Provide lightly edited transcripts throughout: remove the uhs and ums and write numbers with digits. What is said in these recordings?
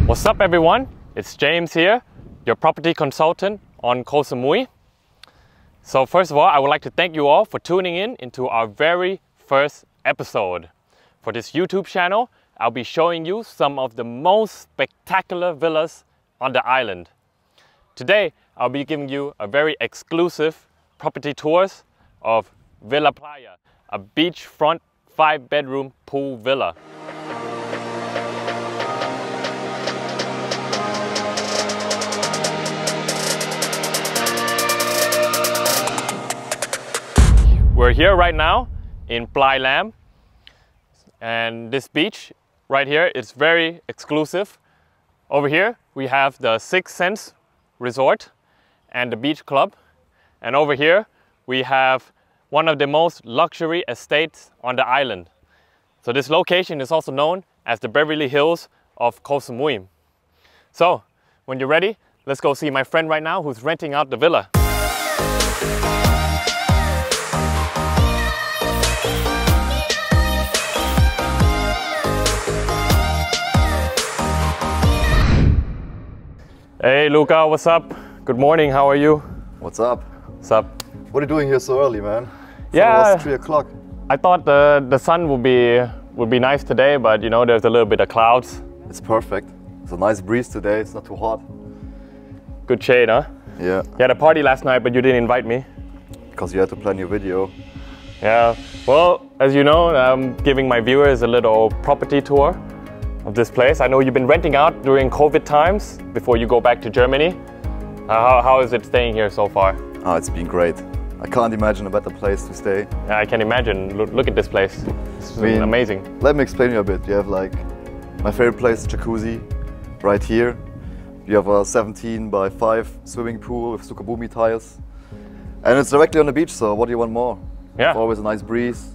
What's up everyone? It's James here, your property consultant on Koh Samui. So first of all, I would like to thank you all for tuning in into our very first episode. For this YouTube channel, I'll be showing you some of the most spectacular villas on the island. Today, I'll be giving you a very exclusive property tours of Villa Playa, a beachfront 5-bedroom pool villa. We're here right now in Plai Lam, and this beach right here is very exclusive. Over here we have the Six Sense Resort and the beach club, and over here we have one of the most luxury estates on the island. So this location is also known as the Beverly Hills of Koh Samui. So when you're ready, let's go see my friend right now who's renting out the villa. Hey Luca, what's up? Good morning, how are you? What's up? What's up? What are you doing here so early, man? Yeah, it was 3 o'clock. I thought the sun would be nice today, but you know, there's a little bit of clouds. It's perfect. It's a nice breeze today, it's not too hot. Good shade, huh? Yeah. You had a party last night, but you didn't invite me. Because you had to plan your video. Yeah, well, as you know, I'm giving my viewers a little property tour of this place. I know you've been renting out during COVID times before you go back to Germany. How is it staying here so far? Oh, it's been great. I can't imagine a better place to stay. Yeah, I can imagine. Look at this place. It's amazing. Let me explain you a bit. You have like my favorite place, jacuzzi, right here. You have a 17 by 5 swimming pool with sukabumi tiles. And it's directly on the beach, so what do you want more? Yeah. It's always a nice breeze.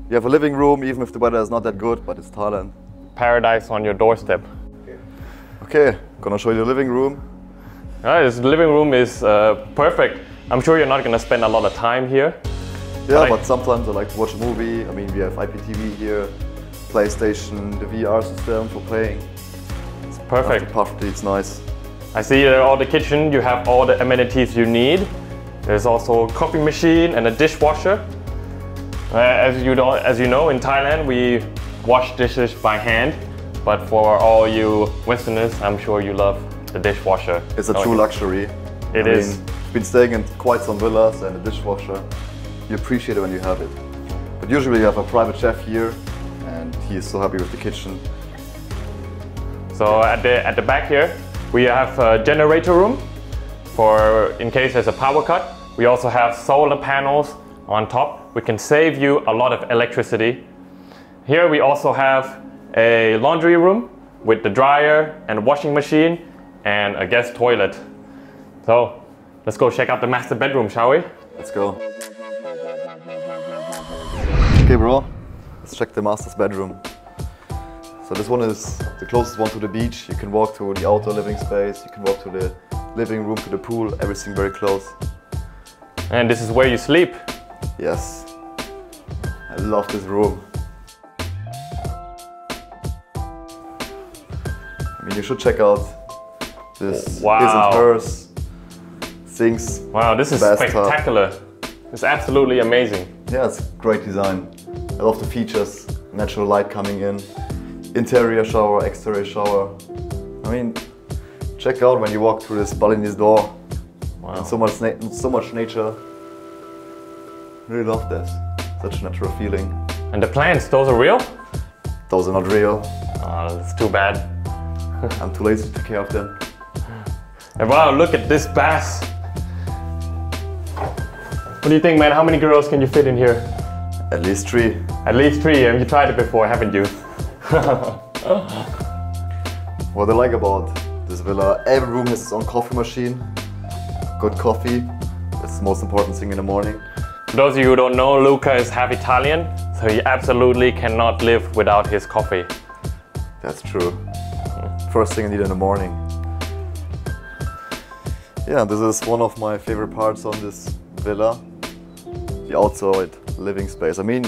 You have a living room, even if the weather is not that good, but it's Thailand. Paradise on your doorstep. Okay, gonna show you the living room. This living room is perfect. I'm sure you're not going to spend a lot of time here. Yeah, but sometimes I like to watch a movie. I mean, we have IPTV here, PlayStation, the VR system for playing. It's perfect. Property, it's nice. I see all the kitchen, you have all the amenities you need. There's also a coffee machine and a dishwasher. As you know, in Thailand we wash dishes by hand, but for all you Westerners, I'm sure you love the dishwasher. It's a true luxury. It is. I've been staying in quite some villas, and the dishwasher, you appreciate it when you have it. But usually you have a private chef here, and he is so happy with the kitchen. So at the back here, we have a generator room for in case there's a power cut. We also have solar panels on top, which can save you a lot of electricity. Here we also have a laundry room with the dryer and washing machine and a guest toilet. So let's go check out the master bedroom, shall we? Let's go. Okay bro, let's check the master's bedroom. So this one is the closest one to the beach. You can walk to the outdoor living space, you can walk to the living room, to the pool, everything very close. And this is where you sleep? Yes. I love this room. I mean, you should check out this his and hers things. Wow, this is spectacular. It's absolutely amazing. Yeah, it's great design. I love the features, natural light coming in, interior shower, exterior shower. I mean, check out when you walk through this Balinese door. Wow. And so much nature. Really love this. Such a natural feeling. And the plants, those are real? Those are not real. Oh, that's too bad. I'm too lazy to take care of them. And wow, look at this bath. What do you think, man? How many girls can you fit in here? At least 3. At least 3, and you tried it before, haven't you? What I like about this villa, every room has its own coffee machine. Good coffee, that's the most important thing in the morning. For those of you who don't know, Luca is half Italian, so he absolutely cannot live without his coffee. That's true. First thing I need in the morning. Yeah, this is one of my favorite parts on this villa. The outside living space. I mean,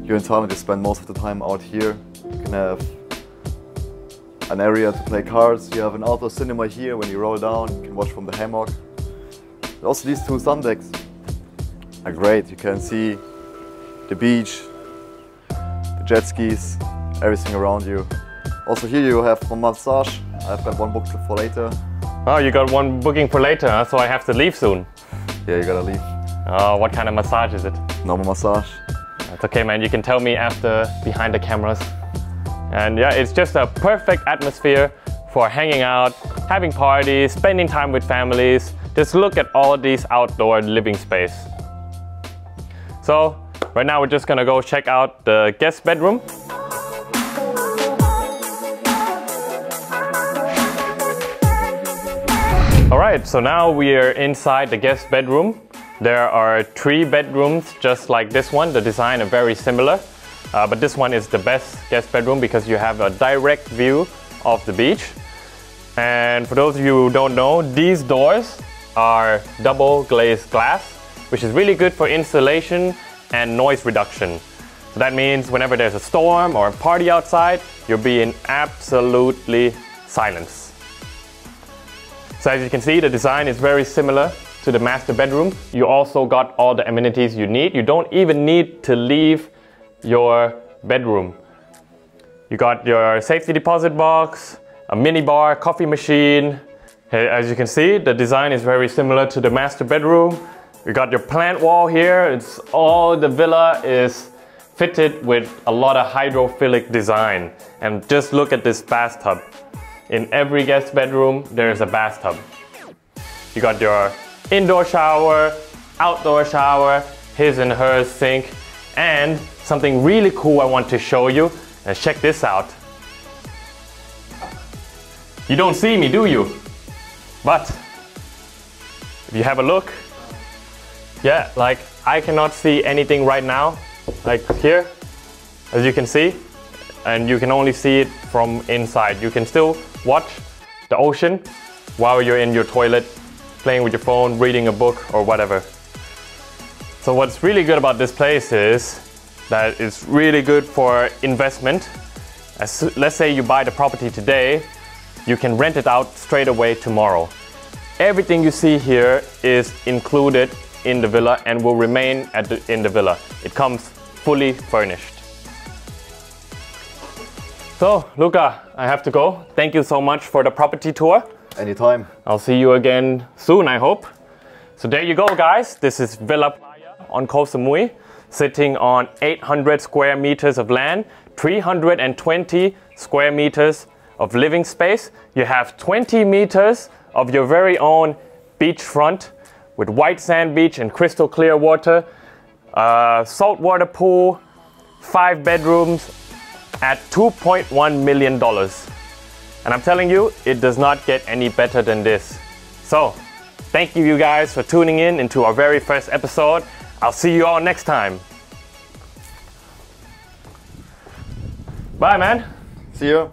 you're in Thailand, you spend most of the time out here. You can have an area to play cards. You have an outdoor cinema here. When you roll down, you can watch from the hammock. And also these two sun decks are great. You can see the beach, the jet skis, everything around you. Also here you have one massage. I've got one booked for later. Oh, you got one booking for later, huh? So I have to leave soon. Yeah, you gotta leave. Oh, what kind of massage is it? Normal massage. That's okay, man. You can tell me after behind the cameras. And yeah, it's just a perfect atmosphere for hanging out, having parties, spending time with families. Just look at all these outdoor living space. So right now we're just gonna go check out the guest bedroom. Alright, so now we are inside the guest bedroom. There are 3 bedrooms just like this one. The design is very similar. But this one is the best guest bedroom because you have a direct view of the beach. And for those of you who don't know, these doors are double glazed glass, which is really good for insulation and noise reduction. So that means whenever there's a storm or a party outside, you'll be in absolutely silence. So as you can see, the design is very similar to the master bedroom. You also got all the amenities you need. You don't even need to leave your bedroom. You got your safety deposit box, a mini bar, coffee machine. As you can see, the design is very similar to the master bedroom. You got your plant wall here. The villa is fitted with a lot of hydrophilic design. And just look at this bathtub. In every guest bedroom, there's a bathtub. You got your indoor shower, outdoor shower, his and hers sink, and something really cool I want to show you. And check this out. You don't see me, do you? But if you have a look, yeah, like I cannot see anything right now, like here, as you can see, and you can only see it from inside. You can still watch the ocean while you're in your toilet, playing with your phone, reading a book or whatever. So what's really good about this place is that it's really good for investment. Let's say you buy the property today, you can rent it out straight away tomorrow. Everything you see here is included in the villa and will remain in the villa. It comes fully furnished. So, Luca, I have to go. Thank you so much for the property tour. Anytime. I'll see you again soon, I hope. So there you go, guys. This is Villa Playa on Koh Samui, sitting on 800 square meters of land, 320 square meters of living space. You have 20 meters of your very own beachfront with white sand beach and crystal clear water, saltwater pool, 5 bedrooms at $2.1 million. And I'm telling you, it does not get any better than this. So, thank you guys for tuning in into our very first episode. I'll see you all next time. Bye, man. See you.